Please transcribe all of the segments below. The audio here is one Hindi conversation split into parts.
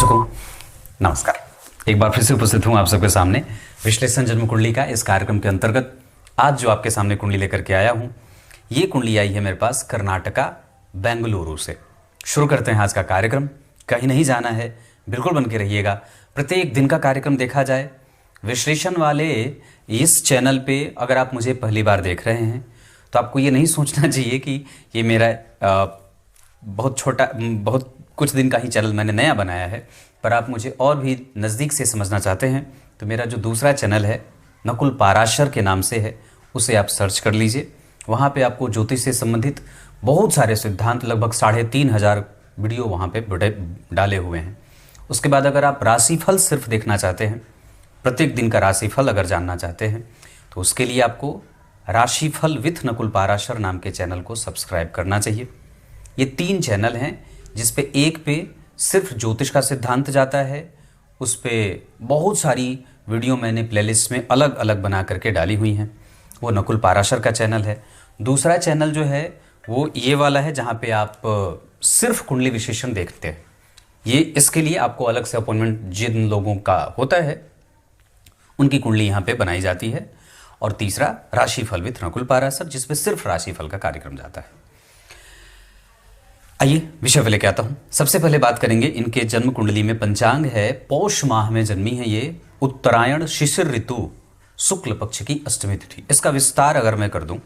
दर्शकों नमस्कार। एक बार फिर से उपस्थित हूं आप सबके सामने विश्लेषण जन्म कुंडली का इस कार्यक्रम के अंतर्गत। आज जो आपके सामने कुंडली लेकर के आया हूं, ये कुंडली आई है मेरे पास कर्नाटका बेंगलुरु से। शुरू करते हैं आज का कार्यक्रम। कहीं नहीं जाना है, बिल्कुल बन के रहिएगा। प्रत्येक दिन का कार्यक्रम देखा जाए। विश्लेषण वाले इस चैनल पे अगर आप मुझे पहली बार देख रहे हैं तो आपको ये नहीं सोचना चाहिए कि ये मेरा बहुत कुछ दिन का ही चैनल मैंने नया बनाया है। पर आप मुझे और भी नज़दीक से समझना चाहते हैं तो मेरा जो दूसरा चैनल है नकुल पाराशर के नाम से है, उसे आप सर्च कर लीजिए। वहाँ पे आपको ज्योतिष से संबंधित बहुत सारे सिद्धांत, लगभग 3500 वीडियो वहाँ पे डाले हुए हैं। उसके बाद अगर आप राशिफल सिर्फ देखना चाहते हैं, प्रत्येक दिन का राशिफल अगर जानना चाहते हैं, तो उसके लिए आपको राशिफल विथ नकुल पाराशर नाम के चैनल को सब्सक्राइब करना चाहिए। ये 3 चैनल हैं जिस पे एक पे सिर्फ ज्योतिष का सिद्धांत जाता है, उस पे बहुत सारी वीडियो मैंने प्लेलिस्ट में अलग अलग बना करके डाली हुई हैं, वो नकुल पाराशर का चैनल है। दूसरा चैनल जो है वो ये वाला है जहाँ पे आप सिर्फ कुंडली विश्लेषण देखते हैं। ये इसके लिए आपको अलग से अपॉइंटमेंट जिन लोगों का होता है उनकी कुंडली यहाँ पे बनाई जाती है। और तीसरा राशिफल विथ नकुल पाराशर, जिसपे सिर्फ राशिफल का कार्यक्रम जाता है। आइए विषय पे लेके आता हूँ। सबसे पहले बात करेंगे, इनके जन्म कुंडली में पंचांग है, पौष माह में जन्मी है ये, उत्तरायण शिशिर ऋतु, शुक्ल पक्ष की अष्टमी तिथि। इसका विस्तार अगर मैं कर दूं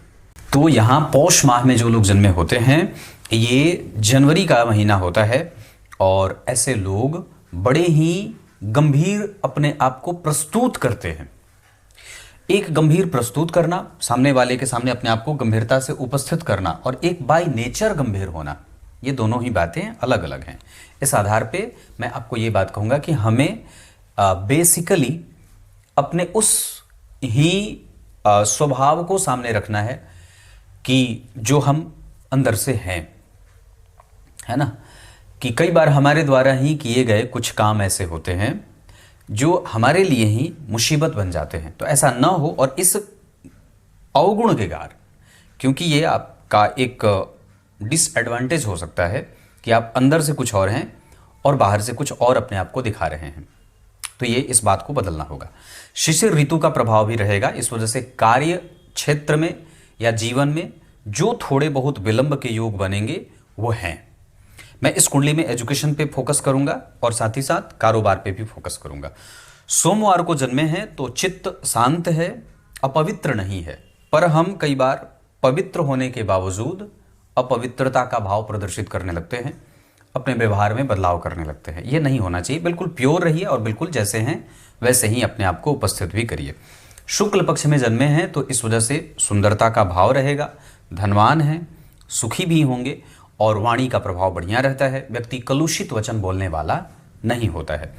तो यहाँ पौष माह में जो लोग जन्मे होते हैं, ये जनवरी का महीना होता है और ऐसे लोग बड़े ही गंभीर अपने आप को प्रस्तुत करते हैं। एक गंभीर प्रस्तुत करना, सामने वाले के सामने अपने आप को गंभीरता से उपस्थित करना, और एक बाय नेचर गंभीर होना, ये दोनों ही बातें अलग अलग हैं। इस आधार पे मैं आपको ये बात कहूँगा कि हमें बेसिकली अपने उस ही स्वभाव को सामने रखना है कि जो हम अंदर से हैं, है ना। कि कई बार हमारे द्वारा ही किए गए कुछ काम ऐसे होते हैं जो हमारे लिए ही मुसीबत बन जाते हैं। तो ऐसा ना हो, और इस अवगुण के कारण, क्योंकि ये आपका एक डिसएडवांटेज हो सकता है कि आप अंदर से कुछ और हैं और बाहर से कुछ और अपने आप को दिखा रहे हैं, तो ये इस बात को बदलना होगा। शिशिर ऋतु का प्रभाव भी रहेगा, इस वजह से कार्य क्षेत्र में या जीवन में जो थोड़े बहुत विलंब के योग बनेंगे वो हैं। मैं इस कुंडली में एजुकेशन पे फोकस करूंगा और साथ ही साथ कारोबार पे भी फोकस करूंगा। सोमवार को जन्मे हैं तो चित्त शांत है, अपवित्र नहीं है, पर हम कई बार पवित्र होने के बावजूद अपवित्रता का भाव प्रदर्शित करने लगते हैं, अपने व्यवहार में बदलाव करने लगते हैं। ये नहीं होना चाहिए। बिल्कुल प्योर रहिए और बिल्कुल जैसे हैं वैसे ही अपने आप को उपस्थित भी करिए। शुक्ल पक्ष में जन्मे हैं तो इस वजह से सुंदरता का भाव रहेगा, धनवान हैं, सुखी भी होंगे और वाणी का प्रभाव बढ़िया रहता है। व्यक्ति कलुषित वचन बोलने वाला नहीं होता है।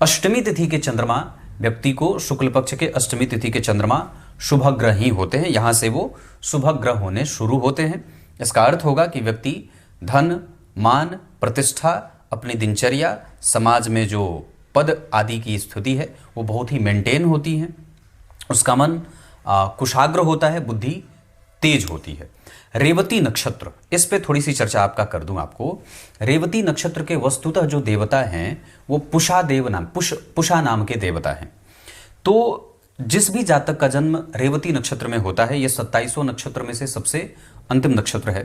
अष्टमी तिथि के चंद्रमा व्यक्ति को, शुक्ल पक्ष के अष्टमी तिथि के चंद्रमा शुभ ग्रह ही होते हैं, यहाँ से वो शुभ ग्रह होने शुरू होते हैं। इसका अर्थ होगा कि व्यक्ति धन, मान, प्रतिष्ठा, अपनी दिनचर्या, समाज में जो पद आदि की स्थिति है वो बहुत ही मेंटेन होती है। उसका मन कुशाग्र होता है, बुद्धि तेज होती है। रेवती नक्षत्र, इस पे थोड़ी सी चर्चा आपका कर दूं आपको। रेवती नक्षत्र के वस्तुतः जो देवता हैं वो पुषा नाम के देवता हैं। तो जिस भी जातक का जन्म रेवती नक्षत्र में होता है, ये 27 नक्षत्र में से सबसे अंतिम नक्षत्र है,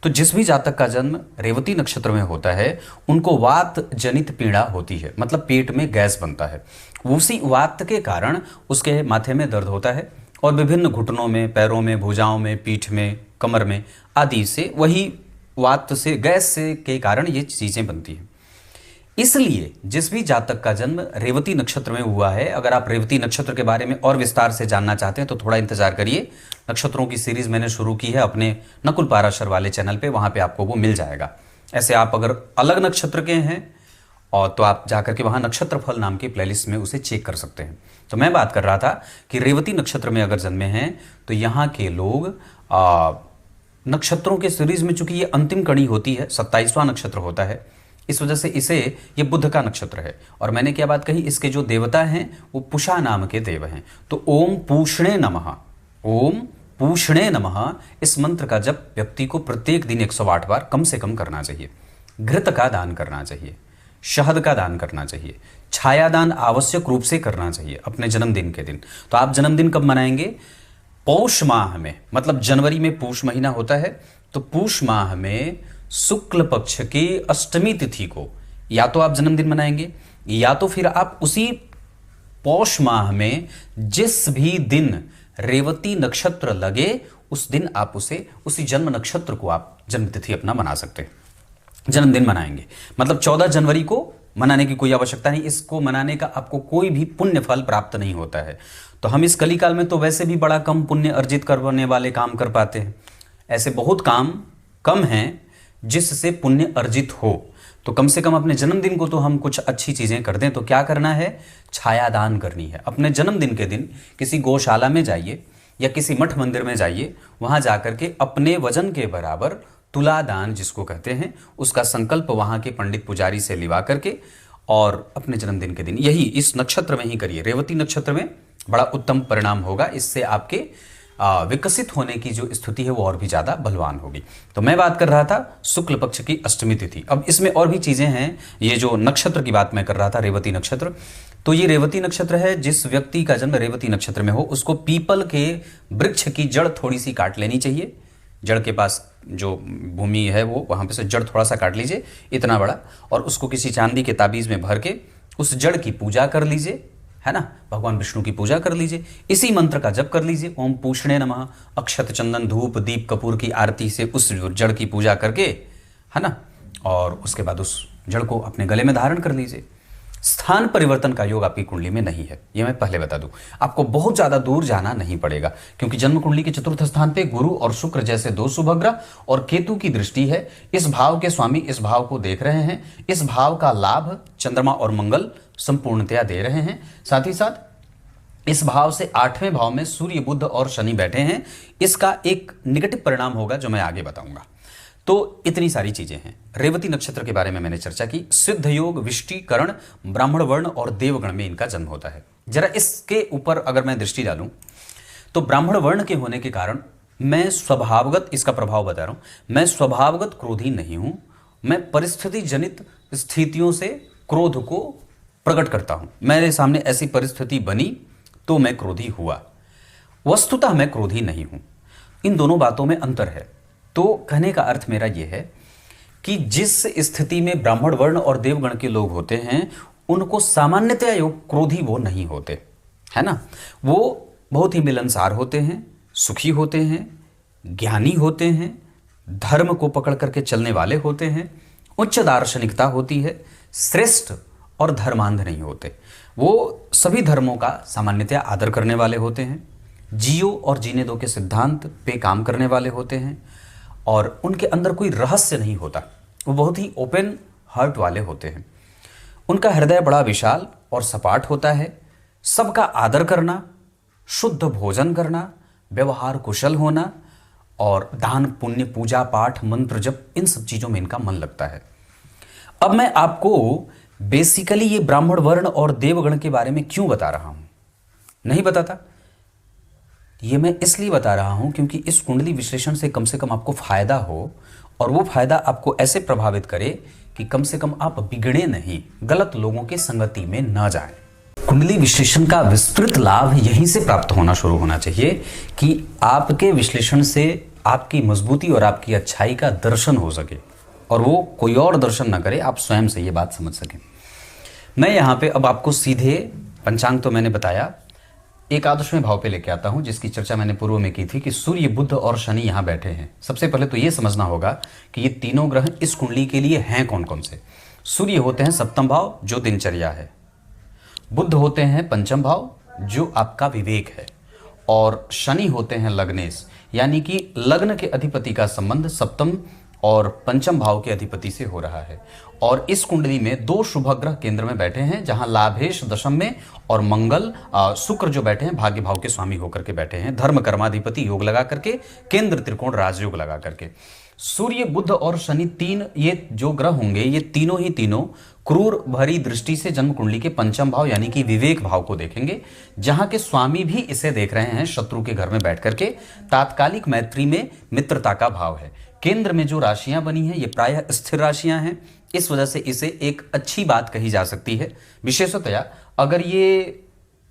तो जिस भी जातक का जन्म रेवती नक्षत्र में होता है उनको वात जनित पीड़ा होती है, मतलब पेट में गैस बनता है। उसी वात के कारण उसके माथे में दर्द होता है और विभिन्न घुटनों में, पैरों में, भुजाओं में, पीठ में, कमर में आदि से, वही वात से, गैस से के कारण ये चीज़ें बनती हैं। इसलिए जिस भी जातक का जन्म रेवती नक्षत्र में हुआ है, अगर आप रेवती नक्षत्र के बारे में और विस्तार से जानना चाहते हैं तो थोड़ा इंतजार करिए। नक्षत्रों की सीरीज मैंने शुरू की है अपने नकुल पाराशर वाले चैनल पे, वहाँ पे आपको वो मिल जाएगा। ऐसे आप अगर अलग नक्षत्र के हैं और तो आप जाकर के वहाँ नक्षत्र फल नाम की प्लेलिस्ट में उसे चेक कर सकते हैं। तो मैं बात कर रहा था कि रेवती नक्षत्र में अगर जन्मे हैं तो यहाँ के लोग नक्षत्रों के सीरीज में, चूंकि ये अंतिम कड़ी होती है, 27वां नक्षत्र होता है, इस वजह से इसे ये बुध का नक्षत्र है। और मैंने क्या बात कही, इसके जो देवता हैं वो पुषा नाम के देव हैं। तो ओम पूषणे नमः, ओम पूषणे नमः, इस मंत्र का जप व्यक्ति को प्रत्येक दिन 108 बार कम से कम करना चाहिए। घृत का दान करना चाहिए, शहद का दान करना चाहिए, छायादान आवश्यक रूप से करना चाहिए अपने जन्मदिन के दिन। तो आप जन्मदिन कब मनाएंगे? पौष माह में, मतलब जनवरी में पौष महीना होता है, तो पौष माह में शुक्ल पक्ष की अष्टमी तिथि को या तो आप जन्मदिन मनाएंगे, या तो फिर आप उसी पौष माह में जिस भी दिन रेवती नक्षत्र लगे उस दिन आप उसी जन्म नक्षत्र को आप जन्मतिथि अपना मना सकते हैं, जन्मदिन मनाएंगे। मतलब 14 जनवरी को मनाने की कोई आवश्यकता नहीं, इसको मनाने का आपको कोई भी पुण्य फल प्राप्त नहीं होता है। तो हम इस कलिकाल में तो वैसे भी बड़ा कम पुण्य अर्जित करने वाले काम कर पाते हैं, ऐसे बहुत काम कम हैं जिससे पुण्य अर्जित हो। तो कम से कम अपने जन्मदिन को तो हम कुछ अच्छी चीजें कर दें। तो क्या करना है? छायादान करनी है। अपने जन्मदिन के दिन किसी गौशाला में जाइए या किसी मठ मंदिर में जाइए, वहां जाकर के अपने वजन के बराबर तुलादान जिसको कहते हैं उसका संकल्प वहां के पंडित पुजारी से लिवा करके और अपने जन्मदिन के दिन यही इस नक्षत्र में ही करिए, रेवती नक्षत्र में बड़ा उत्तम परिणाम होगा। इससे आपके विकसित होने की जो स्थिति है वो और भी ज्यादा बलवान होगी। तो मैं बात कर रहा था शुक्ल पक्ष की अष्टमी तिथि। अब इसमें और भी चीजें हैं, ये जो नक्षत्र की बात मैं कर रहा था रेवती नक्षत्र, तो ये रेवती नक्षत्र है, जिस व्यक्ति का जन्म रेवती नक्षत्र में हो उसको पीपल के वृक्ष की जड़ थोड़ी सी काट लेनी चाहिए। जड़ के पास जो भूमि है वो वहां पे से जड़ थोड़ा सा काट लीजिए, इतना बड़ा, और उसको किसी चांदी के ताबीज में भर के उस जड़ की पूजा कर लीजिए, है ना, भगवान विष्णु की पूजा कर लीजिए, इसी मंत्र का जप कर लीजिए, ओम पूषणे नमः, अक्षत चंदन धूप दीप कपूर की आरती से उस जड़ की पूजा करके, है ना, और उसके बाद उस जड़ को अपने गले में धारण कर लीजिए। स्थान परिवर्तन का योग आपकी कुंडली में नहीं है, ये मैं पहले बता दूं। आपको बहुत ज्यादा दूर जाना नहीं पड़ेगा, क्योंकि जन्म कुंडली के चतुर्थ स्थान पे गुरु और शुक्र जैसे दो शुभग्रह और केतु की दृष्टि है। इस भाव के स्वामी इस भाव को देख रहे हैं, इस भाव का लाभ चंद्रमा और मंगल संपूर्णतया दे रहे हैं। साथ ही साथ इस भाव से 8वें भाव में सूर्य बुध और शनि बैठे हैं। इसका एक निगेटिव परिणाम होगा जो मैं आगे बताऊंगा। तो इतनी सारी चीजें हैं। रेवती नक्षत्र के बारे में मैंने चर्चा की। सिद्ध योग, विष्टि, करण, ब्राह्मण वर्ण और देवगण में इनका जन्म होता है। जरा इसके ऊपर अगर मैं दृष्टि डालूं तो ब्राह्मण वर्ण के होने के कारण मैं स्वभावगत, इसका प्रभाव बता रहा हूं, मैं स्वभावगत क्रोधी नहीं हूं। मैं परिस्थिति जनित स्थितियों से क्रोध को प्रकट करता हूं। मेरे सामने ऐसी परिस्थिति बनी तो मैं क्रोधी हुआ, वस्तुतः मैं क्रोधी नहीं हूं। इन दोनों बातों में अंतर है। तो कहने का अर्थ मेरा यह है कि जिस स्थिति में ब्राह्मण वर्ण और देवगण के लोग होते हैं उनको सामान्यतया योग क्रोधी वो नहीं होते, है ना। वो बहुत ही मिलनसार होते हैं, सुखी होते हैं, ज्ञानी होते हैं, धर्म को पकड़ करके चलने वाले होते हैं, उच्च दार्शनिकता होती है, श्रेष्ठ और धर्मांध नहीं होते। वो सभी धर्मों का सामान्यतया आदर करने वाले होते हैं, जियो और जीने दो के सिद्धांत पे काम करने वाले होते हैं, और उनके अंदर कोई रहस्य नहीं होता। वो बहुत ही ओपन हार्ट वाले होते हैं। उनका हृदय बड़ा विशाल और सपाट होता है। सबका आदर करना, शुद्ध भोजन करना, व्यवहार कुशल होना और दान पुण्य, पूजा पाठ, मंत्र जप, इन सब चीजों में इनका मन लगता है। अब मैं आपको बेसिकली ये ब्राह्मण वर्ण और देवगण के बारे में क्यों बता रहा हूं? नहीं बताता। ये मैं इसलिए बता रहा हूं क्योंकि इस कुंडली विश्लेषण से कम आपको फायदा हो, और वो फायदा आपको ऐसे प्रभावित करे कि कम से कम आप बिगड़े नहीं, गलत लोगों के संगति में न जाएं। कुंडली विश्लेषण का विस्तृत लाभ यहीं से प्राप्त होना शुरू होना चाहिए कि आपके विश्लेषण से आपकी मजबूती और आपकी अच्छाई का दर्शन हो सके, और वो कोई और दर्शन ना करे, आप स्वयं से ये बात समझ सकें। मैं यहाँ पे अब आपको सीधे पंचांग तो मैंने बताया, एकादशवें भाव पे लेके आता हूं, जिसकी चर्चा मैंने पूर्व में की थी कि सूर्य बुध और शनि यहां बैठे हैं। सबसे पहले तो ये समझना होगा कि ये तीनों ग्रह इस कुंडली के लिए हैं कौन कौन से। सूर्य होते हैं सप्तम भाव जो दिनचर्या है, बुध होते हैं पंचम भाव जो आपका विवेक है, और शनि होते हैं लग्नेश, यानी कि लग्न के अधिपति का संबंध सप्तम और पंचम भाव के अधिपति से हो रहा है। और इस कुंडली में दो शुभग्रह केंद्र में बैठे हैं, जहां लाभेश दशम में और मंगल शुक्र जो बैठे हैं भाग्य भाव के स्वामी होकर के बैठे हैं, धर्म कर्माधिपति योग लगा करके, केंद्र त्रिकोण राजयोग लगा करके। सूर्य बुध और शनि तीन ये जो ग्रह होंगे, ये तीनों ही तीनों क्रूर भरी दृष्टि से जन्म कुंडली के पंचम भाव यानी कि विवेक भाव को देखेंगे, जहां के स्वामी भी इसे देख रहे हैं शत्रु के घर में बैठ करके। तात्कालिक मैत्री में मित्रता का भाव है। केंद्र में जो राशियां बनी हैं ये प्रायः स्थिर राशियां हैं, इस वजह से इसे एक अच्छी बात कही जा सकती है। विशेषतया अगर ये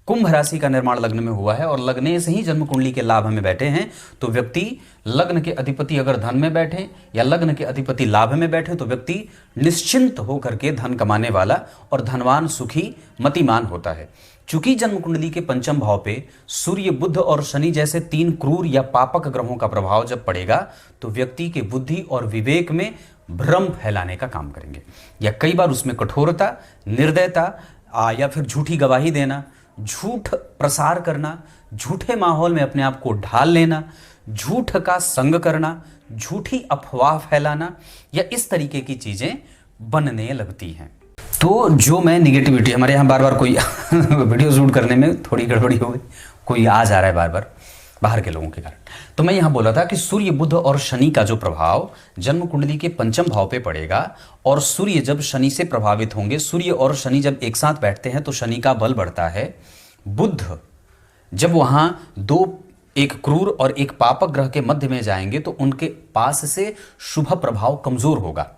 कुंभ राशि का निर्माण लग्न में हुआ है और लग्न से ही जन्म कुंडली के लाभ में बैठे हैं, तो व्यक्ति लग्न के अधिपति अगर धन में बैठे या लग्न के अधिपति लाभ में बैठे तो व्यक्ति निश्चिंत होकर के धन कमाने वाला और धनवान सुखी मतिमान होता है। चूंकि जन्म कुंडली के पंचम भाव पे सूर्य, बुध और शनि जैसे 3 क्रूर या पापक ग्रहों का प्रभाव जब पड़ेगा तो व्यक्ति के बुद्धि और विवेक में भ्रम फैलाने का काम करेंगे, या कई बार उसमें कठोरता, निर्दयता या फिर झूठी गवाही देना, झूठ प्रसार करना, झूठे माहौल में अपने आप को ढाल लेना, झूठ का संग करना, झूठी अफवाह फैलाना, या इस तरीके की चीजें बनने लगती हैं। तो जो मैं निगेटिविटी, हमारे यहाँ बार बार कोई वीडियो शूट करने में थोड़ी गड़बड़ी हो गई, कोई आ जा रहा है बार बार बाहर के लोगों के कारण, तो मैं यहाँ बोला था कि सूर्य, बुध और शनि का जो प्रभाव जन्म कुंडली के पंचम भाव पे पड़ेगा, और सूर्य जब शनि से प्रभावित होंगे, सूर्य और शनि जब एक साथ बैठते हैं तो शनि का बल बढ़ता है। बुध जब वहां एक क्रूर और एक पापक ग्रह के मध्य में जाएंगे तो उनके पास से शुभ प्रभाव कमजोर होगा।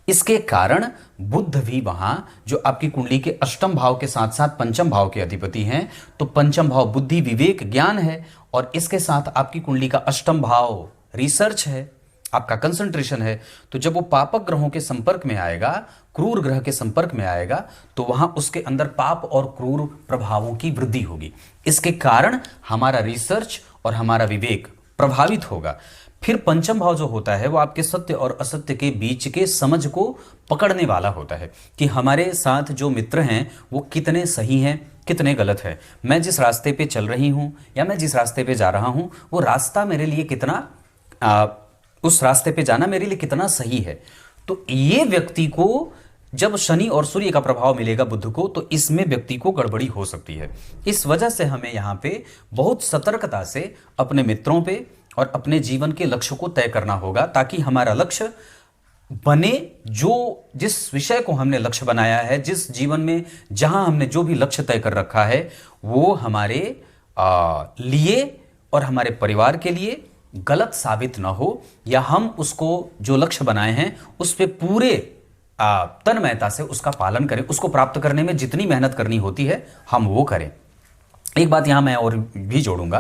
इसके कारण बुध भी वहां, जो आपकी कुंडली के अष्टम भाव के साथ साथ पंचम भाव के अधिपति हैं, तो पंचम भाव बुद्धि, विवेक, ज्ञान है, और इसके साथ आपकी कुंडली का अष्टम भाव रिसर्च है, आपका कंसंट्रेशन है। तो जब वो पापक ग्रहों के संपर्क में आएगा, क्रूर ग्रह के संपर्क में आएगा, तो वहां उसके अंदर पाप और क्रूर प्रभावों की वृद्धि होगी। इसके कारण हमारा रिसर्च और हमारा विवेक प्रभावित होगा। फिर पंचम भाव जो होता है वो आपके सत्य और असत्य के बीच के समझ को पकड़ने वाला होता है कि हमारे साथ जो मित्र हैं वो कितने सही हैं, कितने गलत है, मैं जिस रास्ते पे चल रही हूं या मैं जिस रास्ते पे जा रहा हूं वो रास्ता मेरे लिए कितना उस रास्ते पे जाना मेरे लिए कितना सही है। तो ये व्यक्ति को जब शनि और सूर्य का प्रभाव मिलेगा बुध को, तो इसमें व्यक्ति को गड़बड़ी हो सकती है। इस वजह से हमें यहाँ पे बहुत सतर्कता से अपने मित्रों पे और अपने जीवन के लक्ष्य को तय करना होगा, ताकि हमारा लक्ष्य बने, जो जिस विषय को हमने लक्ष्य बनाया है, जिस जीवन में जहां हमने जो भी लक्ष्य तय कर रखा है, वो हमारे लिए और हमारे परिवार के लिए गलत साबित ना हो, या हम उसको जो लक्ष्य बनाए हैं उस पे पूरे तन्मयता से उसका पालन करें, उसको प्राप्त करने में जितनी मेहनत करनी होती है हम वो करें। एक बात यहां मैं और भी जोड़ूंगा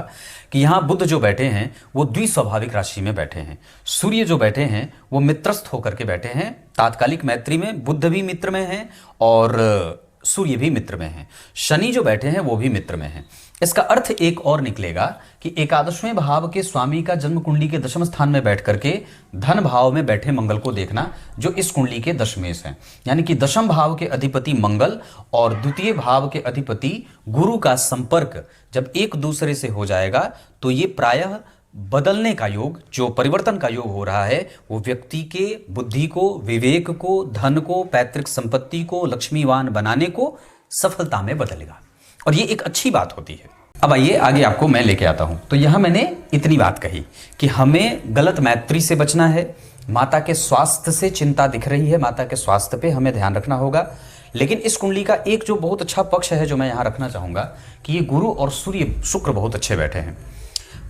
कि यहां बुध जो बैठे हैं वो द्विस्वाभाविक राशि में बैठे हैं। सूर्य जो बैठे हैं वो मित्रस्थ होकर के बैठे हैं, तात्कालिक मैत्री में बुध भी मित्र में है और सूर्य भी मित्र में है। शनि जो बैठे हैं वो भी मित्र में है। इसका अर्थ एक और निकलेगा कि एकादशवें भाव के स्वामी का जन्म कुंडली के दशम स्थान में बैठ करके धन भाव में बैठे मंगल को देखना, जो इस कुंडली के दशमेश हैं। यानी कि दशम भाव के अधिपति मंगल और द्वितीय भाव के अधिपति गुरु का संपर्क जब एक दूसरे से हो जाएगा तो ये प्रायः बदलने का योग, जो परिवर्तन का योग हो रहा है, वो व्यक्ति के बुद्धि को, विवेक को, धन को, पैतृक संपत्ति को लक्ष्मीवान बनाने को सफलता में बदलेगा, और ये एक अच्छी बात होती है। अब आइए आगे आपको मैं लेके आता हूं। तो यहां मैंने इतनी बात कही कि हमें गलत मैत्री से बचना है, माता के स्वास्थ्य से चिंता दिख रही है, माता के स्वास्थ्य पे हमें ध्यान रखना होगा। लेकिन इस कुंडली का एक जो बहुत अच्छा पक्ष है जो मैं यहां रखना चाहूंगा कि ये गुरु और सूर्य, शुक्र बहुत अच्छे बैठे हैं।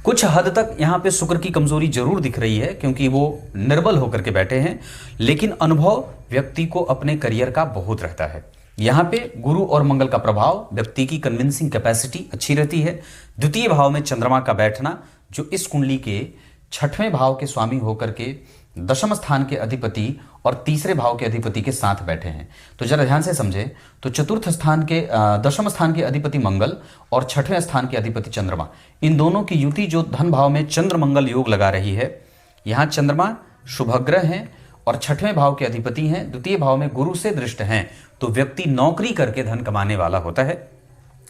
कुछ हद तक यहाँ पे शुक्र की कमजोरी जरूर दिख रही है क्योंकि वो निर्बल होकर के बैठे हैं, लेकिन अनुभव व्यक्ति को अपने करियर का बहुत रहता है। यहाँ पे गुरु और मंगल का प्रभाव, व्यक्ति की कन्विंसिंग कैपेसिटी अच्छी रहती है। द्वितीय भाव में चंद्रमा का बैठना, जो इस कुंडली के छठवें भाव के स्वामी होकर के दशम स्थान के अधिपति और तीसरे भाव के अधिपति के साथ बैठे हैं। तो जरा ध्यान से समझे, तो चतुर्थ स्थान के दशम स्थान के अधिपति मंगल और छठवें स्थान के अधिपति चंद्रमा, इन दोनों की युति जो धन भाव में चंद्र मंगल योग लगा रही है, यहाँ चंद्रमा शुभग्रह हैं और छठवें भाव के अधिपति हैं, द्वितीय भाव में गुरु से दृष्ट हैं, तो व्यक्ति नौकरी करके धन कमाने वाला होता है।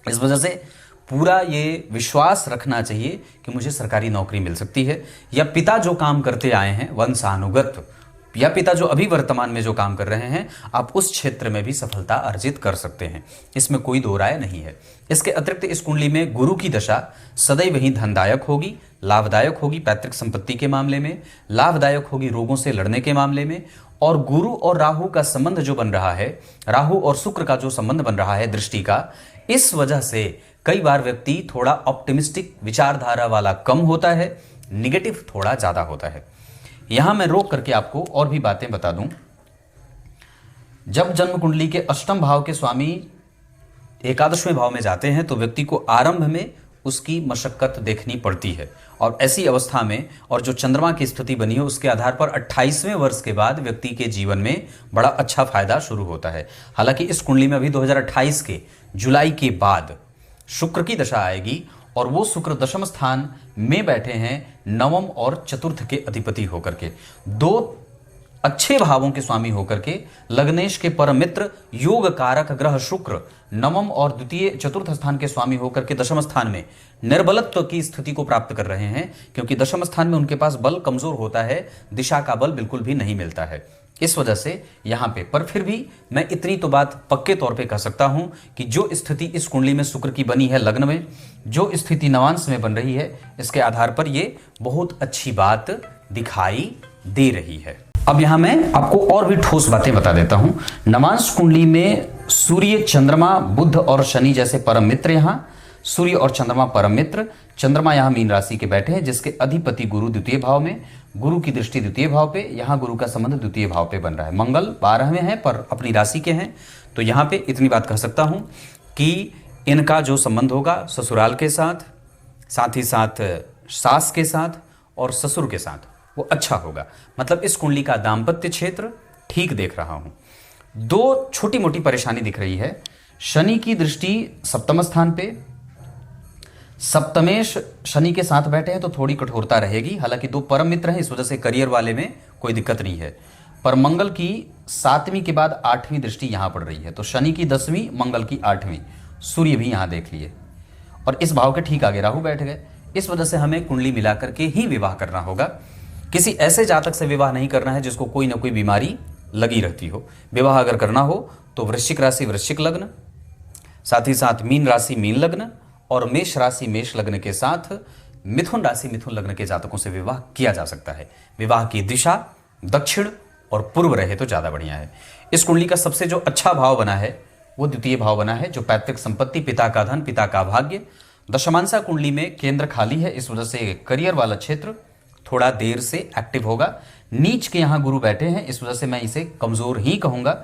इस वजह से पूरा ये विश्वास रखना चाहिए कि मुझे सरकारी नौकरी मिल सकती है, या पिता जो काम करते आए हैं वंशानुगत, या पिता जो अभी वर्तमान में जो काम कर रहे हैं, आप उस क्षेत्र में भी सफलता अर्जित कर सकते हैं, इसमें कोई दो राय नहीं है। इसके अतिरिक्त इस कुंडली में गुरु की दशा सदैव ही धनदायक होगी, लाभदायक होगी पैतृक संपत्ति के मामले में, लाभदायक होगी रोगों से लड़ने के मामले में, और गुरु और राहु का संबंध जो बन रहा है, राहु और शुक्र का जो संबंध बन रहा है दृष्टि का, इस वजह से कई बार व्यक्ति थोड़ा ऑप्टिमिस्टिक विचारधारा वाला कम होता है, निगेटिव थोड़ा ज्यादा होता है। यहां मैं रोक करके आपको और भी बातें बता दूं। जब जन्म कुंडली के अष्टम भाव के स्वामी एकादशवें भाव में जाते हैं तो व्यक्ति को आरंभ में उसकी मशक्कत देखनी पड़ती है, और ऐसी अवस्था में और जो चंद्रमा की स्थिति बनी है उसके आधार पर 28वें वर्ष के बाद व्यक्ति के जीवन में बड़ा अच्छा फायदा शुरू होता है। हालांकि इस कुंडली में अभी 2028 के जुलाई के बाद शुक्र की दशा आएगी, और वो शुक्र दशम स्थान में बैठे हैं नवम और चतुर्थ के अधिपति होकर के, दो अच्छे भावों के स्वामी होकर के। लग्नेश के परम मित्र योग कारक ग्रह शुक्र नवम और द्वितीय चतुर्थ स्थान के स्वामी होकर के दशम स्थान में निर्बलत्व की स्थिति को प्राप्त कर रहे हैं, क्योंकि दशम स्थान में उनके पास बल कमजोर होता है, दिशा का बल बिल्कुल भी नहीं मिलता है। इस वजह से यहां पे, पर फिर भी मैं इतनी तो बात पक्के तौर पे कह सकता हूं कि जो स्थिति इस कुंडली में शुक्र की बनी है लग्न में, जो स्थिति नवांश में बन रही है, इसके आधार पर ये बहुत अच्छी बात दिखाई दे रही है। अब यहां मैं आपको और भी ठोस बातें बता देता हूं। नवांश कुंडली में सूर्य, चंद्रमा, बुध और शनि जैसे परम मित्र, यहां सूर्य और चंद्रमा परम मित्र। चंद्रमा यहां मीन राशि के बैठे हैं, जिसके अधिपति गुरु द्वितीय भाव में, गुरु की दृष्टि द्वितीय भाव पे, यहां गुरु का संबंध द्वितीय भाव पे बन रहा है। मंगल 12वें हैं पर अपनी राशि के हैं, तो यहां पे इतनी बात कह सकता हूं कि इनका जो संबंध होगा ससुराल के साथ, साथ ही साथ सास के साथ और ससुर के साथ, वो अच्छा होगा। मतलब इस कुंडली का दाम्पत्य क्षेत्र ठीक देख रहा हूं। दो छोटी मोटी परेशानी दिख रही है। शनि की दृष्टि सप्तम स्थान पे, सप्तमेश शनि के साथ बैठे हैं तो थोड़ी कठोरता रहेगी। हालांकि दो परम मित्र हैं, इस वजह से करियर वाले में कोई दिक्कत नहीं है। पर मंगल की 7वीं के बाद 8वीं दृष्टि यहां पड़ रही है, तो शनि की 10वीं, मंगल की 8वीं, सूर्य भी यहां देख लिए, और इस भाव के ठीक आगे राहु बैठ गए। इस वजह से हमें कुंडली मिलाकर के ही विवाह करना होगा। किसी ऐसे जातक से विवाह नहीं करना है जिसको कोई ना कोई बीमारी लगी रहती हो। विवाह अगर करना हो तो वृश्चिक राशि वृश्चिक लग्न, साथ ही साथ मीन राशि मीन लग्न, और मेष राशि मेष लग्न के साथ मिथुन राशि मिथुन लग्न के जातकों से विवाह किया जा सकता है। विवाह की दिशा दक्षिण और पूर्व रहे तो ज़्यादा बढ़िया है। इस कुंडली का सबसे जो अच्छा भाव बना है वो द्वितीय भाव बना है, जो पैतृक संपत्ति, पिता का धन, पिता का भाग्य। दशमांशा कुंडली में केंद्र खाली है, इस वजह से करियर वाला क्षेत्र थोड़ा देर से एक्टिव होगा। नीच के यहाँ गुरु बैठे हैं, इस वजह से मैं इसे कमजोर ही कहूंगा।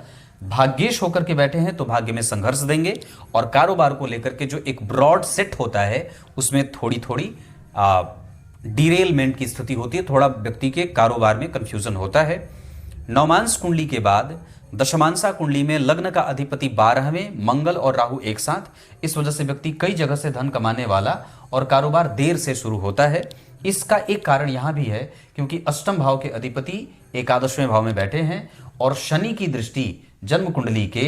भाग्येश होकर के बैठे हैं तो भाग्य में संघर्ष देंगे, और कारोबार को लेकर के जो एक ब्रॉड सेट होता है उसमें थोड़ी थोड़ी डिरेलमेंट की स्थिति होती है, थोड़ा व्यक्ति के कारोबार में कंफ्यूजन होता है। नवमांश कुंडली के बाद दशमांशा कुंडली में लग्न का अधिपति 12वें, मंगल और राहु एक साथ, इस वजह से व्यक्ति कई जगह से धन कमाने वाला और कारोबार देर से शुरू होता है। इसका एक कारण यहां भी है क्योंकि अष्टम भाव के अधिपति एकादशवें भाव में बैठे हैं, और शनि की दृष्टि जन्म कुंडली के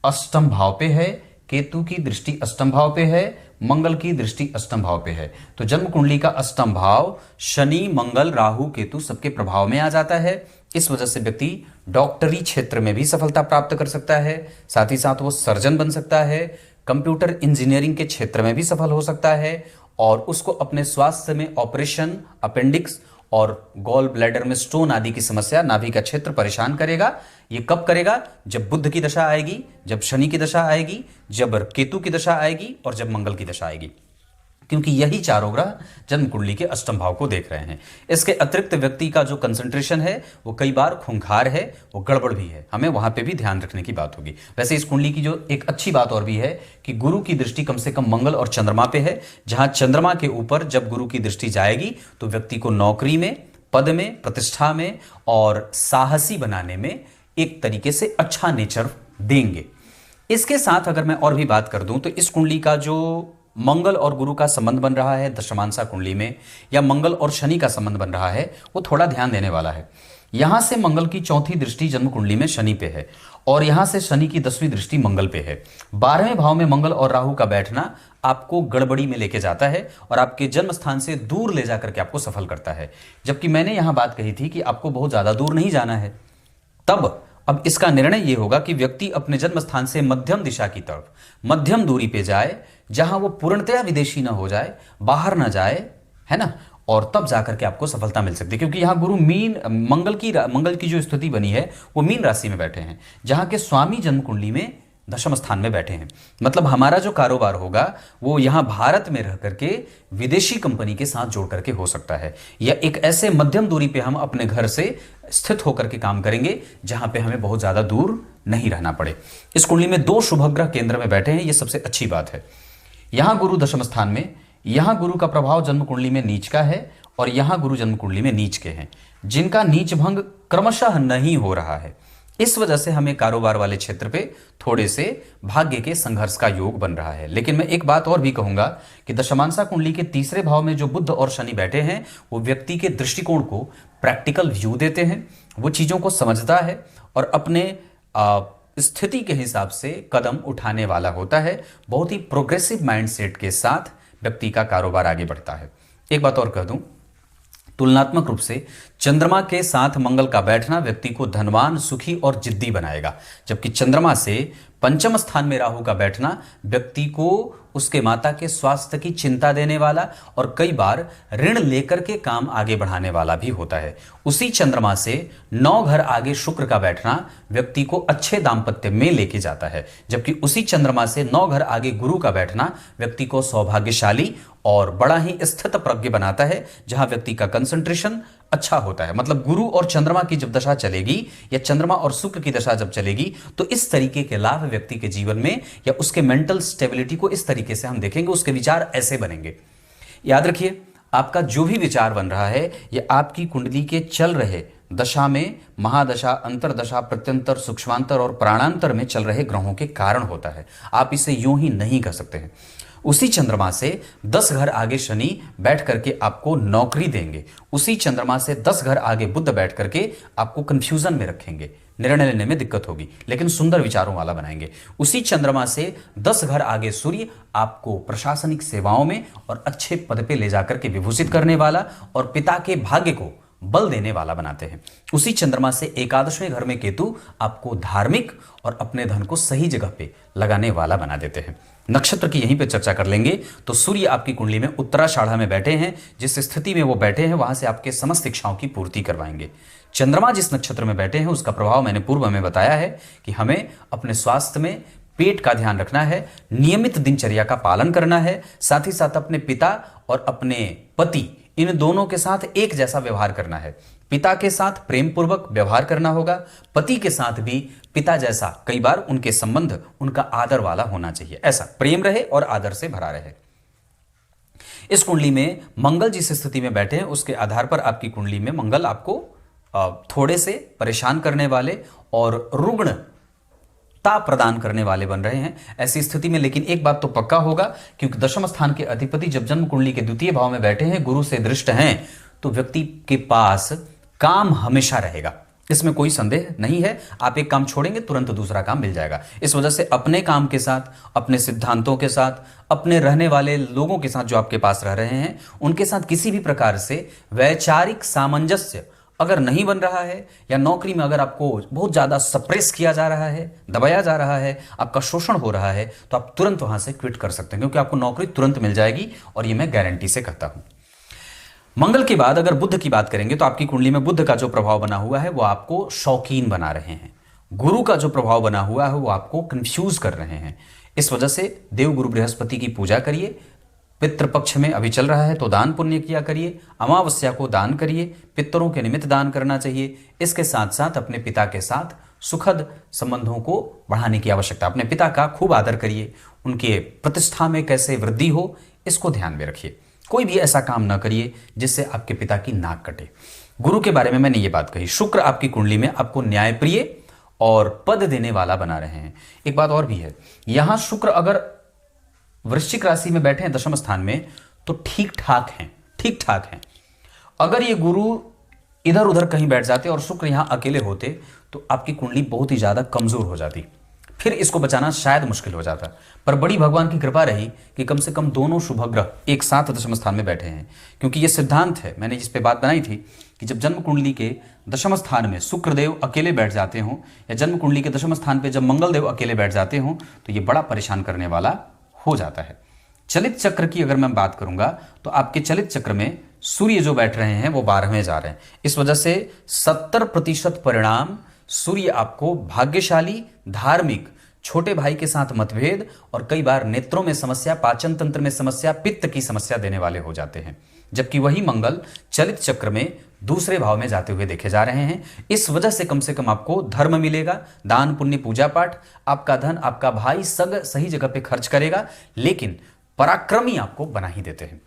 अष्टम भाव पे है, केतु की दृष्टि अष्टम भाव पे है, मंगल की दृष्टि अष्टम भाव पे है। तो जन्म कुंडली का अष्टम भाव शनि, मंगल, राहु, केतु सबके प्रभाव में आ जाता है। इस वजह से व्यक्ति डॉक्टरी क्षेत्र में भी सफलता प्राप्त कर सकता है, साथ ही साथ वो सर्जन बन सकता है, कंप्यूटर इंजीनियरिंग के क्षेत्र में भी सफल हो सकता है, और उसको अपने स्वास्थ्य में ऑपरेशन, अपेंडिक्स और गॉल ब्लैडर में स्टोन आदि की समस्या, नाभि का क्षेत्र परेशान करेगा। ये कब करेगा? जब बुध की दशा आएगी, जब शनि की दशा आएगी, जब केतु की दशा आएगी और जब मंगल की दशा आएगी, क्योंकि यही चारों ग्रह जन्म कुंडली के अष्टम भाव को देख रहे हैं। इसके अतिरिक्त व्यक्ति का जो कंसंट्रेशन है वो कई बार खूंखार है, वो गड़बड़ भी है, हमें वहां पे भी ध्यान रखने की बात होगी। वैसे इस कुंडली की जो एक अच्छी बात और भी है कि गुरु की दृष्टि कम से कम मंगल और चंद्रमा पे है, जहां चंद्रमा के ऊपर जब गुरु की दृष्टि जाएगी तो व्यक्ति को नौकरी में, पद में, प्रतिष्ठा में और साहसी बनाने में एक तरीके से अच्छा नेचर देंगे। इसके साथ अगर मैं और भी बात कर दूं तो इस कुंडली का जो मंगल और गुरु का संबंध बन रहा है दशमांशा कुंडली में, या मंगल और शनि का संबंध बन रहा है, वो थोड़ा ध्यान देने वाला है। यहां से मंगल की चौथी दृष्टि जन्म कुंडली में शनि पे है, और यहां से शनि की 10वीं दृष्टि मंगल पे है। 12वें भाव में मंगल और राहु का बैठना आपको गड़बड़ी में लेके जाता है और आपके जन्म स्थान से दूर ले जाकर के आपको सफल करता है। जबकि मैंने यहां बात कही थी कि आपको बहुत ज्यादा दूर नहीं जाना है। तब अब इसका निर्णय यह होगा कि व्यक्ति अपने जन्म स्थान से मध्यम दिशा की तरफ, मध्यम दूरी पे जाए, जहां वो पूर्णतया विदेशी ना हो जाए, बाहर ना जाए, है ना, और तब जाकर के आपको सफलता मिल सकती है। क्योंकि यहां गुरु मंगल की जो स्थिति बनी है वो मीन राशि में बैठे हैं, जहां के स्वामी जन्म कुंडली में दशम स्थान में बैठे हैं। मतलब हमारा जो कारोबार होगा वो यहाँ भारत में रह करके विदेशी कंपनी के साथ जोड़ करके हो सकता है, या एक ऐसे मध्यम दूरी पे हम अपने घर से स्थित होकर के काम करेंगे जहां पे हमें बहुत ज्यादा दूर नहीं रहना पड़े। इस कुंडली में 2 शुभ ग्रह केंद्र में बैठे हैं, ये सबसे अच्छी बात है। यहां गुरु दशम स्थान में, यहां गुरु का प्रभाव जन्म कुंडली में नीच का है और यहां गुरु जन्म कुंडली में नीच के हैं, जिनका नीच भंग क्रमशः नहीं हो रहा है। इस वजह से हमें कारोबार वाले क्षेत्र पे थोड़े से भाग्य के संघर्ष का योग बन रहा है। लेकिन मैं एक बात और भी कहूंगा कि दशमांशा कुंडली के तीसरे भाव में जो बुध और शनि बैठे हैं वो व्यक्ति के दृष्टिकोण को प्रैक्टिकल व्यू देते हैं, वो चीजों को समझता है और अपने स्थिति के हिसाब से कदम उठाने वाला होता है। बहुत ही प्रोग्रेसिव माइंडसेट के साथ व्यक्ति का कारोबार आगे बढ़ता है। एक बात और कह दूं, तुलनात्मक रूप से चंद्रमा के साथ मंगल का बैठना व्यक्ति को धनवान, सुखी और जिद्दी बनाएगा, जबकि चंद्रमा से पंचम स्थान में राहु का बैठना व्यक्ति को उसके माता के स्वास्थ्य की चिंता देने वाला और कई बार ऋण लेकर के काम आगे बढ़ाने वाला भी होता है। उसी चंद्रमा से 9 घर आगे शुक्र का बैठना व्यक्ति को अच्छे दाम्पत्य में लेके जाता है, जबकि उसी चंद्रमा से 9 घर आगे गुरु का बैठना व्यक्ति को सौभाग्यशाली और बड़ा ही स्थित प्रज्ञ बनाता है, जहां व्यक्ति का कंसंट्रेशन अच्छा होता है। मतलब गुरु और चंद्रमा की जब दशा चलेगी या चंद्रमा और शुक्र की दशा जब चलेगी तो इस तरीके के लाभ व्यक्ति के जीवन में या उसके मेंटल स्टेबिलिटी को इस तरीके से हम देखेंगे, उसके विचार ऐसे बनेंगे। याद रखिए, आपका जो भी विचार बन रहा है यह आपकी कुंडली के चल रहे दशा में, महादशा, अंतरदशा, प्रत्यंतर, सूक्ष्मांतर और प्राणांतर में चल रहे ग्रहों के कारण होता है। आप इसे यूं ही नहीं कर सकते हैं। उसी चंद्रमा से 10 घर आगे शनि बैठ करके आपको नौकरी देंगे, उसी चंद्रमा से 10 घर आगे बुध बैठ करके आपको कंफ्यूजन में रखेंगे, निर्णय लेने में दिक्कत होगी, लेकिन सुंदर विचारों वाला बनाएंगे। उसी चंद्रमा से 10 घर आगे सूर्य आपको प्रशासनिक सेवाओं में और अच्छे पद पे ले जाकर के विभूषित करने वाला और पिता के भाग्य को बल देने वाला बनाते हैं। उसी चंद्रमा से 11वें घर में केतु आपको धार्मिक और अपने धन को सही जगह पे लगाने वाला बना देते हैं। नक्षत्र की यहीं पे चर्चा कर लेंगे तो सूर्य आपकी कुंडली में उत्तराषाढ़ा में बैठे हैं। जिस स्थिति में वो बैठे हैं वहां से आपके समस्त इच्छाओं की पूर्ति करवाएंगे। चंद्रमा जिस नक्षत्र में बैठे हैं उसका प्रभाव मैंने पूर्व में बताया है कि हमें अपने स्वास्थ्य में पेट का ध्यान रखना है, नियमित दिनचर्या का पालन करना है, साथ ही साथ अपने पिता और अपने पति इन दोनों के साथ एक जैसा व्यवहार करना है। पिता के साथ प्रेम पूर्वक व्यवहार करना होगा, पति के साथ भी पिता जैसा, कई बार उनके संबंध उनका आदर वाला होना चाहिए, ऐसा प्रेम रहे और आदर से भरा रहे। इस कुंडली में मंगल जिस स्थिति में बैठे हैं उसके आधार पर आपकी कुंडली में मंगल आपको थोड़े से परेशान करने वाले और रुग्णता प्रदान करने वाले बन रहे हैं ऐसी स्थिति में। लेकिन एक बात तो पक्का होगा, क्योंकि दशम स्थान के अधिपति जब जन्म कुंडली के द्वितीय भाव में बैठे हैं, गुरु से दृष्ट हैं, तो व्यक्ति के पास काम हमेशा रहेगा, इसमें कोई संदेह नहीं है। आप एक काम छोड़ेंगे तुरंत दूसरा काम मिल जाएगा। इस वजह से अपने काम के साथ, अपने सिद्धांतों के साथ, अपने रहने वाले लोगों के साथ जो आपके पास रह रहे हैं उनके साथ किसी भी प्रकार से वैचारिक सामंजस्य अगर नहीं बन रहा है या नौकरी में अगर आपको बहुत ज़्यादा सप्रेस किया जा रहा है, दबाया जा रहा है, आपका शोषण हो रहा है, तो आप तुरंत वहां से क्विट कर सकते हैं, क्योंकि आपको नौकरी तुरंत मिल जाएगी और ये मैं गारंटी से कहता हूं। मंगल के बाद अगर बुध की बात करेंगे तो आपकी कुंडली में बुध का जो प्रभाव बना हुआ है वो आपको शौकीन बना रहे हैं। गुरु का जो प्रभाव बना हुआ है वो आपको कंफ्यूज कर रहे हैं। इस वजह से देव गुरु बृहस्पति की पूजा करिए। पितृपक्ष में अभी चल रहा है तो दान पुण्य किया करिए, अमावस्या को दान करिए, पितरों के निमित्त दान करना चाहिए। इसके साथ साथ अपने पिता के साथ सुखद संबंधों को बढ़ाने की आवश्यकता, अपने पिता का खूब आदर करिए, उनके प्रतिष्ठा में कैसे वृद्धि हो इसको ध्यान में रखिए। कोई भी ऐसा काम ना करिए जिससे आपके पिता की नाक कटे। गुरु के बारे में मैंने ये बात कही। शुक्र आपकी कुंडली में आपको न्यायप्रिय और पद देने वाला बना रहे हैं। एक बात और भी है, यहां शुक्र अगर वृश्चिक राशि में बैठे हैं दशम स्थान में तो ठीक ठाक हैं, ठीक ठाक हैं। अगर ये गुरु इधर उधर कहीं बैठ जाते और शुक्र यहां अकेले होते तो आपकी कुंडली बहुत ही ज्यादा कमजोर हो जाती, फिर इसको बचाना शायद मुश्किल हो जाता। पर बड़ी भगवान की कृपा रही कि कम से कम दोनों शुभ ग्रह एक साथ दशम स्थान में बैठे हैं, क्योंकि ये सिद्धांत है, मैंने जिस पे बात बनाई थी कि जब जन्म कुंडली के दशम स्थान में शुक्रदेव अकेले बैठ जाते हों या जन्म कुंडली के दशम स्थान पे जब मंगल देव अकेले बैठ जाते हों तो ये बड़ा परेशान करने वाला हो जाता है। चलित चक्र की अगर मैं बात करूंगा तो आपके चलित चक्र में सूर्य जो बैठ रहे हैं वो 12वें जा रहे हैं। इस वजह से 70% परिणाम सूर्य आपको भाग्यशाली, धार्मिक, छोटे भाई के साथ मतभेद और कई बार नेत्रों में समस्या, पाचन तंत्र में समस्या, पित्त की समस्या देने वाले हो जाते हैं। जबकि वही मंगल चलित चक्र में दूसरे भाव में जाते हुए देखे जा रहे हैं। इस वजह से कम आपको धर्म मिलेगा, दान पुण्य पूजा पाठ, आपका धन, आपका भाई सग सही जगह पे खर्च करेगा, लेकिन पराक्रमी आपको बना ही देते हैं।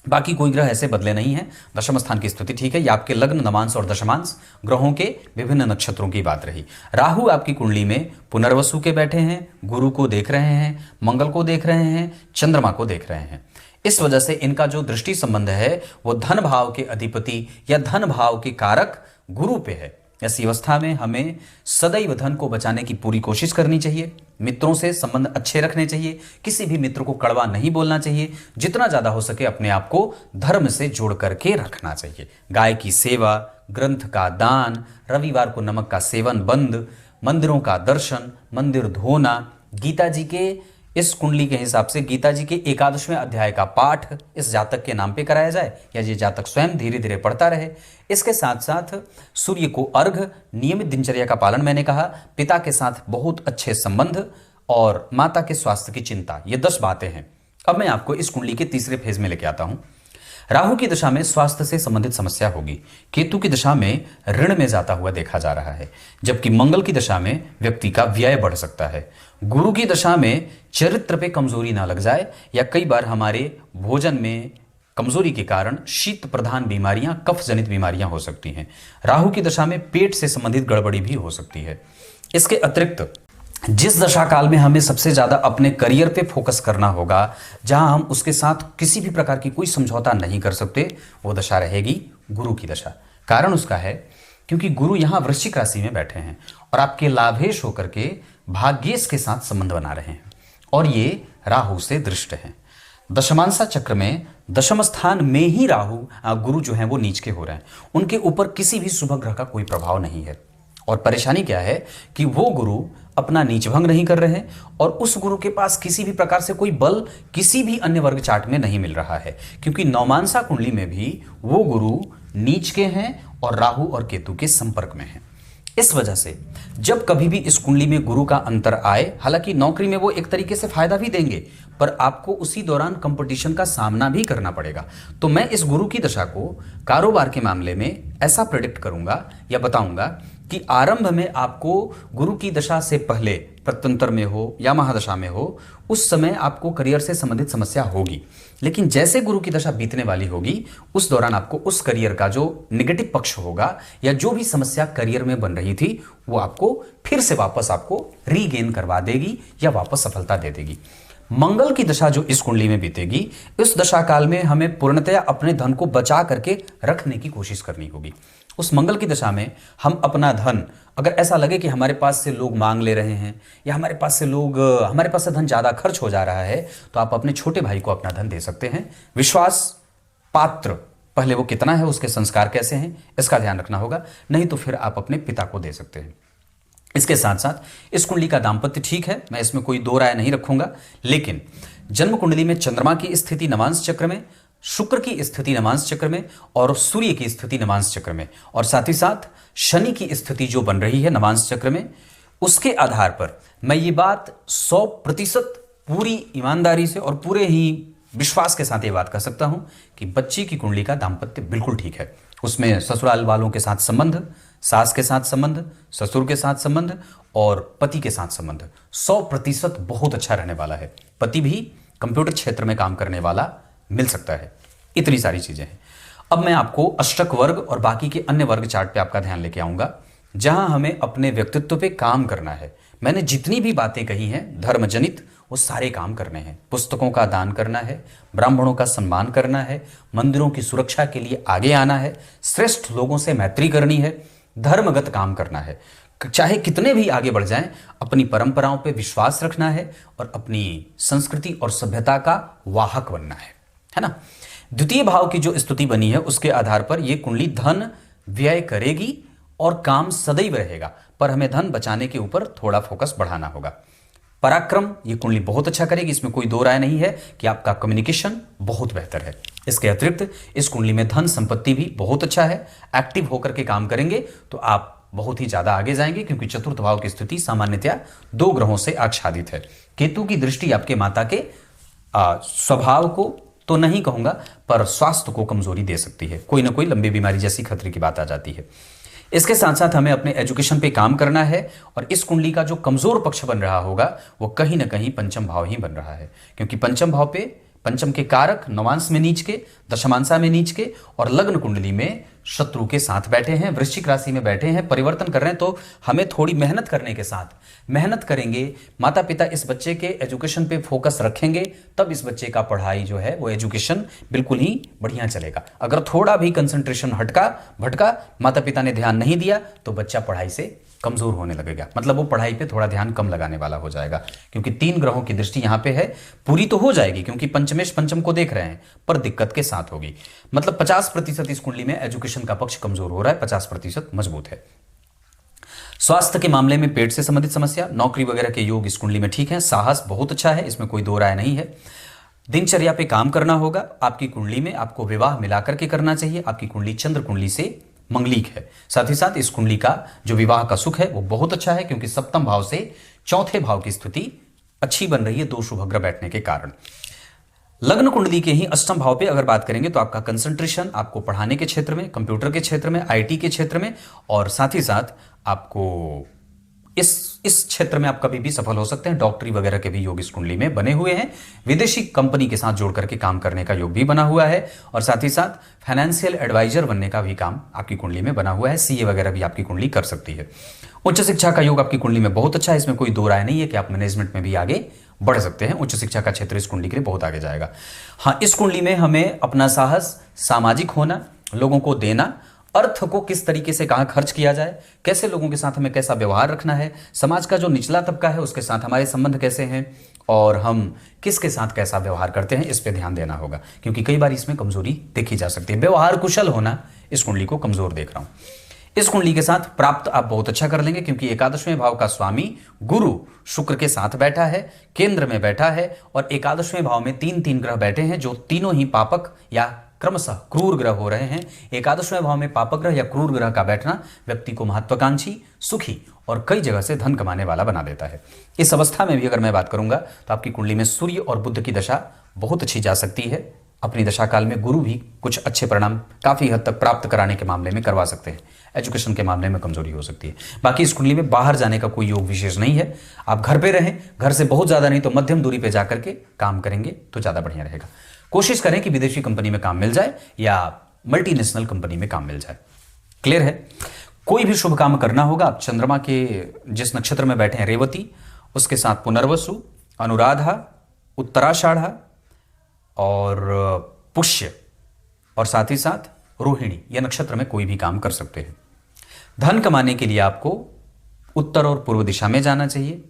बाकी कोई ग्रह ऐसे बदले नहीं है। दशम स्थान की स्थिति ठीक है। ये आपके लग्न, नवांश और दशमांश ग्रहों के विभिन्न नक्षत्रों की बात रही। राहु आपकी कुंडली में पुनर्वसु के बैठे हैं, गुरु को देख रहे हैं, मंगल को देख रहे हैं, चंद्रमा को देख रहे हैं। इस वजह से इनका जो दृष्टि संबंध है वो धन भाव के अधिपति या धन भाव के कारक गुरु पे है। ऐसी अवस्था में हमें सदैव धन को बचाने की पूरी कोशिश करनी चाहिए। मित्रों से संबंध अच्छे रखने चाहिए, किसी भी मित्र को कड़वा नहीं बोलना चाहिए। जितना ज्यादा हो सके अपने आप को धर्म से जोड़ करके रखना चाहिए। गाय की सेवा, ग्रंथ का दान, रविवार को नमक का सेवन बंद, मंदिरों का दर्शन, मंदिर धोना, गीता जी के इस कुंडली के हिसाब से गीता जी के 11वें अध्याय का पाठ इस जातक के नाम पे कराया जाए या ये जातक स्वयं धीरे धीरे पढ़ता रहे। इसके साथ साथ सूर्य को अर्घ, नियमित दिनचर्या का पालन, मैंने कहा, पिता के साथ बहुत अच्छे संबंध और माता के स्वास्थ्य की चिंता, ये 10 बातें हैं। अब मैं आपको इस कुंडली के तीसरे फेज में लेके आता हूं। राहु की दशा में स्वास्थ्य से संबंधित समस्या होगी। केतु की दशा में ऋण में जाता हुआ देखा जा रहा है, जबकि मंगल की दशा में व्यक्ति का व्यय बढ़ सकता है। गुरु की दशा में चरित्र पे कमजोरी ना लग जाए या कई बार हमारे भोजन में कमजोरी के कारण शीत प्रधान बीमारियां, कफ जनित बीमारियां हो सकती हैं। राहु की दशा में पेट से संबंधित गड़बड़ी भी हो सकती है। इसके अतिरिक्त जिस दशा काल में हमें सबसे ज्यादा अपने करियर पे फोकस करना होगा, जहां हम उसके साथ किसी भी प्रकार की कोई समझौता नहीं कर सकते, वो दशा रहेगी गुरु की दशा। कारण उसका है क्योंकि गुरु यहां वृश्चिक राशि में बैठे हैं और आपके लाभेश होकर के भाग्येश के साथ संबंध बना रहे हैं और ये राहु से दृष्ट हैं। दशमांशा चक्र में दशम स्थान में ही राहु गुरु जो हैं वो नीच के हो रहे हैं। उनके ऊपर किसी भी शुभ ग्रह का कोई प्रभाव नहीं है। और परेशानी क्या है कि वो गुरु अपना नीच भंग नहीं कर रहे हैं और उस गुरु के पास किसी भी प्रकार से कोई बल किसी भी अन्य वर्ग चार्ट में नहीं मिल रहा है, क्योंकि नवमांसा कुंडली में भी वो गुरु नीच के हैं और राहु और केतु के संपर्क में हैं। इस वजह से जब कभी भी इस कुंडली में गुरु का अंतर आए, हालांकि नौकरी में वो एक तरीके से फायदा भी देंगे, पर आपको उसी दौरान कंपटीशन का सामना भी करना पड़ेगा। तो मैं इस गुरु की दशा को कारोबार के मामले में ऐसा प्रेडिक्ट करूंगा या बताऊंगा कि आरंभ में आपको गुरु की दशा से पहले प्रत्यंतर में हो या महादशा में हो, उस समय आपको करियर से संबंधित समस्या होगी, लेकिन जैसे गुरु की दशा बीतने वाली होगी उस दौरान आपको उस करियर का जो नेगेटिव पक्ष होगा या जो भी समस्या करियर में बन रही थी वो आपको फिर से वापस आपको रीगेन करवा देगी या वापस सफलता दे देगी। मंगल की दशा जो इस कुंडली में बीतेगी, इस दशा काल में हमें पूर्णतया अपने धन को बचा करके रखने की कोशिश करनी होगी। उस मंगल की दशा में हम अपना धन, अगर ऐसा लगे कि हमारे पास से लोग मांग ले रहे हैं या हमारे पास से धन ज्यादा खर्च हो जा रहा है, तो आप अपने छोटे भाई को अपना धन दे सकते हैं। विश्वास पात्र पहले वो कितना है, उसके संस्कार कैसे हैं, इसका ध्यान रखना होगा, नहीं तो फिर आप अपने पिता को दे सकते हैं। इसके साथ साथ इस कुंडली का दाम्पत्य ठीक है, मैं इसमें कोई दो राय नहीं रखूंगा, लेकिन जन्म कुंडली में चंद्रमा की स्थिति नवांश चक्र में, शुक्र की स्थिति नवांश चक्र में और सूर्य की स्थिति नवांश चक्र में, और साथ ही साथ शनि की स्थिति जो बन रही है नवांश चक्र में, उसके आधार पर मैं ये बात 100% पूरी ईमानदारी से और पूरे ही विश्वास के साथ ये बात कर सकता हूं कि बच्ची की कुंडली का दाम्पत्य बिल्कुल ठीक है। उसमें ससुराल वालों के साथ संबंध, सास के साथ संबंध, ससुर के साथ संबंध और पति के साथ संबंध 100% बहुत अच्छा रहने वाला है। पति भी कंप्यूटर क्षेत्र में काम करने वाला मिल सकता है। इतनी सारी चीजें हैं। अब मैं आपको अष्टक वर्ग और बाकी के अन्य वर्ग चार्ट पे आपका ध्यान लेके आऊंगा, जहां हमें अपने व्यक्तित्व पे काम करना है। मैंने जितनी भी बातें कही हैं धर्म जनित, वो सारे काम करने हैं। पुस्तकों का दान करना है, ब्राह्मणों का सम्मान करना है, मंदिरों की सुरक्षा के लिए आगे आना है, श्रेष्ठ लोगों से मैत्री करनी है, धर्मगत काम करना है। चाहे कितने भी आगे बढ़ जाएं, अपनी परंपराओं पे विश्वास रखना है और अपनी संस्कृति और सभ्यता का वाहक बनना है ना। द्वितीय भाव की जो स्थिति बनी है उसके आधार पर यह कुंडली धन व्यय करेगी और काम सदैव रहेगा, पर हमें धन बचाने के ऊपर थोड़ा फोकस बढ़ाना होगा। पराक्रम ये कुंडली बहुत अच्छा करेगी, इसमें कोई दो राय नहीं है कि आपका कम्युनिकेशन बहुत बेहतर है। इसके अतिरिक्त इस कुंडली में धन संपत्ति भी बहुत अच्छा है। एक्टिव होकर के काम करेंगे तो आप बहुत ही ज़्यादा आगे जाएंगे, क्योंकि चतुर्थ भाव की स्थिति सामान्यतया 2 ग्रहों से आच्छादित है। केतु की दृष्टि आपके माता के स्वभाव को तो नहीं कहूंगा, पर स्वास्थ्य को कमजोरी दे सकती है, कोई ना कोई लंबी बीमारी जैसी खतरे की बात आ जाती है। इसके साथ साथ हमें अपने एजुकेशन पे काम करना है, और इस कुंडली का जो कमजोर पक्ष बन रहा होगा वो कहीं ना कहीं पंचम भाव ही बन रहा है, क्योंकि पंचम भाव पे पंचम के कारक नवांश में नीच के, दशमांशा में नीच के, और लग्न कुंडली में शत्रु के साथ बैठे हैं, वृश्चिक राशि में बैठे हैं, परिवर्तन कर रहे हैं। तो हमें थोड़ी मेहनत करने के साथ, मेहनत करेंगे, माता पिता इस बच्चे के एजुकेशन पे फोकस रखेंगे, तब इस बच्चे का पढ़ाई जो है वो एजुकेशन बिल्कुल ही बढ़िया चलेगा। अगर थोड़ा भी कंसंट्रेशन हटका भटका, माता पिता ने ध्यान नहीं दिया, तो बच्चा पढ़ाई से कमजोर होने लगेगा, मतलब वो पढ़ाई पे थोड़ा ध्यान कम लगाने वाला हो जाएगा, क्योंकि 3 ग्रहों की दृष्टि यहां पे है। पूरी तो हो जाएगी क्योंकि पंचमेश पंचम को देख रहे हैं, पर दिक्कत के साथ होगी। मतलब 50% इस कुंडली में एजुकेशन का पक्ष कमजोर हो रहा है, 50% मजबूत है। स्वास्थ्य के मामले में पेट से संबंधित समस्या, नौकरी वगैरह के योग इस कुंडली में ठीक है। साहस बहुत अच्छा है, इसमें कोई दो राय नहीं है। दिनचर्या पे काम करना होगा। आपकी कुंडली में आपको विवाह मिलाकर के करना चाहिए। आपकी कुंडली चंद्र कुंडली से मंगलिक है। साथ ही साथ इस कुंडली का जो विवाह का सुख है वो बहुत अच्छा है, क्योंकि सप्तम भाव से चौथे भाव की स्थिति अच्छी बन रही है 2 शुभ ग्रह बैठने के कारण। लग्न कुंडली के ही अष्टम भाव पे अगर बात करेंगे तो आपका कंसंट्रेशन आपको पढ़ाने के क्षेत्र में, कंप्यूटर के क्षेत्र में, आईटी के क्षेत्र में, और साथ ही साथ आपको इस क्षेत्र में आप कभी भी सफल हो सकते हैं। डॉक्टरी वगैरह के भी योग इस कुंडली में बने हुए हैं। विदेशी कंपनी के साथ जोड़ करके काम करने का योग भी बना हुआ है, और साथ ही साथ फाइनेंशियल एडवाइजर बनने का भी काम आपकी कुंडली में बना हुआ है। सीए वगैरह भी आपकी कुंडली कर सकती है। उच्च शिक्षा का योग आपकी कुंडली में बहुत अच्छा है, इसमें कोई दो राय नहीं है कि आप मैनेजमेंट में भी आगे बढ़ सकते हैं। उच्च शिक्षा का क्षेत्र इस कुंडली के लिए बहुत आगे जाएगा। हाँ, इस कुंडली में हमें अपना साहस, सामाजिक होना, लोगों को देना, अर्थ को किस तरीके से कहाँ खर्च किया जाए, कैसे लोगों के साथ हमें कैसा व्यवहार रखना है, समाज का जो निचला तबका है उसके साथ हमारे संबंध कैसे हैं, और हम किसके साथ कैसा व्यवहार करते हैं, इस पे ध्यान देना होगा, क्योंकि कई बार इसमें कमजोरी देखी जा सकती है। व्यवहार कुशल होना इस कुंडली को कमजोर देख रहा हूं। इस कुंडली के साथ प्राप्त आप बहुत अच्छा कर लेंगे, क्योंकि एकादशवें भाव का स्वामी गुरु शुक्र के साथ बैठा है, केंद्र में बैठा है, और एकादशवें भाव में 3 ग्रह बैठे हैं जो तीनों ही पापक या क्रमशः क्रूर ग्रह हो रहे हैं। एकादशवें भाव में पापक ग्रह या क्रूर ग्रह का बैठना व्यक्ति को महत्वाकांक्षी, सुखी और कई जगह से धन कमाने वाला बना देता है। इस अवस्था में भी अगर मैं बात करूंगा तो आपकी कुंडली में सूर्य और बुध की दशा बहुत अच्छी जा सकती है। अपनी दशा काल में गुरु भी कुछ अच्छे परिणाम काफी हद तक प्राप्त कराने के मामले में करवा सकते हैं। एजुकेशन के मामले में कमजोरी हो सकती है। बाकी इस कुंडली में बाहर जाने का कोई योग विशेष नहीं है। आप घर पे रहें, घर से बहुत ज्यादा नहीं तो मध्यम दूरी पे जाकर के काम करेंगे तो ज्यादा बढ़िया रहेगा। कोशिश करें कि विदेशी कंपनी में काम मिल जाए या मल्टीनेशनल कंपनी में काम मिल जाए। क्लियर है? कोई भी शुभ काम करना होगा, आप चंद्रमा के जिस नक्षत्र में बैठे हैं रेवती, उसके साथ पुनर्वसु, अनुराधा, उत्तराषाढ़ा और पुष्य, और साथ ही साथ रोहिणी, यह नक्षत्र में कोई भी काम कर सकते हैं। धन कमाने के लिए आपको उत्तर और पूर्व दिशा में जाना चाहिए।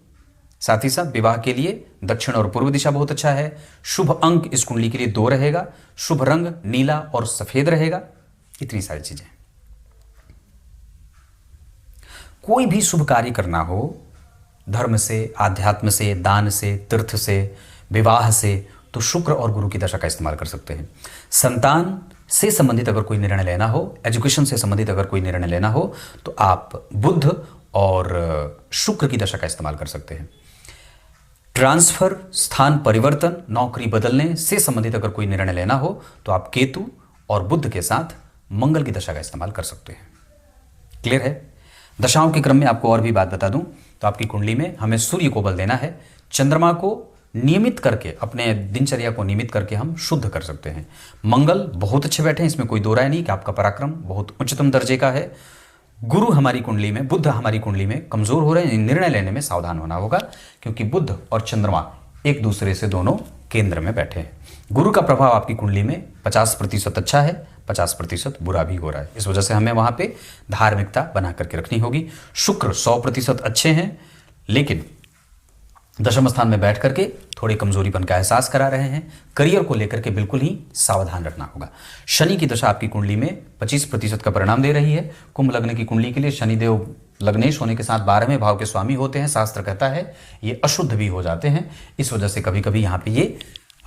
साथ ही साथ विवाह के लिए दक्षिण और पूर्व दिशा बहुत अच्छा है। शुभ अंक इस कुंडली के लिए 2 रहेगा। शुभ रंग नीला और सफेद रहेगा। इतनी सारी चीजें। कोई भी शुभ कार्य करना हो, धर्म से, आध्यात्म से, दान से, तीर्थ से, विवाह से, तो शुक्र और गुरु की दशा का इस्तेमाल कर सकते हैं। संतान से संबंधित अगर कोई निर्णय लेना हो, एजुकेशन से संबंधित अगर कोई निर्णय लेना हो, तो आप बुध और शुक्र की दशा का इस्तेमाल कर सकते हैं। ट्रांसफर, स्थान परिवर्तन, नौकरी बदलने से संबंधित अगर कोई निर्णय लेना हो तो आप केतु और बुध के साथ मंगल की दशा का इस्तेमाल कर सकते हैं। क्लियर है? दशाओं के क्रम में आपको और भी बात बता दूं तो आपकी कुंडली में हमें सूर्य को बल देना है। चंद्रमा को नियमित करके, अपने दिनचर्या को नियमित करके हम शुद्ध कर सकते हैं। मंगल बहुत अच्छे बैठे हैं, इसमें कोई दो राय नहीं कि आपका पराक्रम बहुत उच्चतम दर्जे का है। गुरु हमारी कुंडली में, बुध हमारी कुंडली में कमजोर हो रहे हैं। निर्णय लेने में सावधान होना होगा, क्योंकि बुध और चंद्रमा एक दूसरे से दोनों केंद्र में बैठे हैं। गुरु का प्रभाव आपकी कुंडली में 50% अच्छा है, 50% बुरा भी हो रहा है। इस वजह से हमें वहां पे धार्मिकता बना करके रखनी होगी। शुक्र 100% अच्छे हैं, लेकिन दशम स्थान में बैठ करके थोड़ी कमजोरीपन का एहसास करा रहे हैं। करियर को लेकर के बिल्कुल ही सावधान रखना होगा। शनि की दशा आपकी कुंडली में 25% का परिणाम दे रही है। कुंभ लग्न की कुंडली के लिए शनिदेव लग्नेश होने के साथ 12वें भाव के स्वामी होते हैं। शास्त्र कहता है ये अशुद्ध भी हो जाते हैं। इस वजह से कभी कभी यहाँ पे ये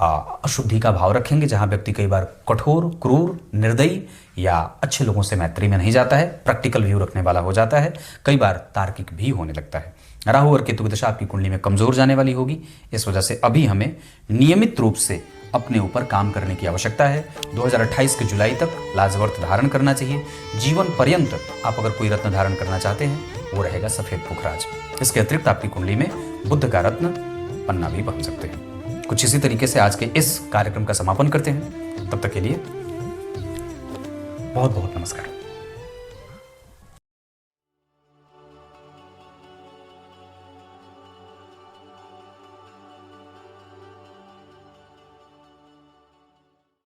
अशुद्धि का भाव रखेंगे, जहां व्यक्ति कई बार कठोर, क्रूर, निर्दयी या अच्छे लोगों से मैत्री में नहीं जाता है, प्रैक्टिकल व्यू रखने वाला हो जाता है, कई बार तार्किक भी होने लगता है। राहु और केतु की दशा आपकी कुंडली में कमजोर जाने वाली होगी। इस वजह से अभी हमें नियमित रूप से अपने ऊपर काम करने की आवश्यकता है। 2028 के जुलाई तक लाजवर्त धारण करना चाहिए। जीवन पर्यंत आप अगर कोई रत्न धारण करना चाहते हैं वो रहेगा सफेद पुखराज। इसके अतिरिक्त आपकी कुंडली में बुद्ध का रत्न पन्ना भी पहन सकते हैं। कुछ इसी तरीके से आज के इस कार्यक्रम का समापन करते हैं। तब तक के लिए बहुत बहुत नमस्कार।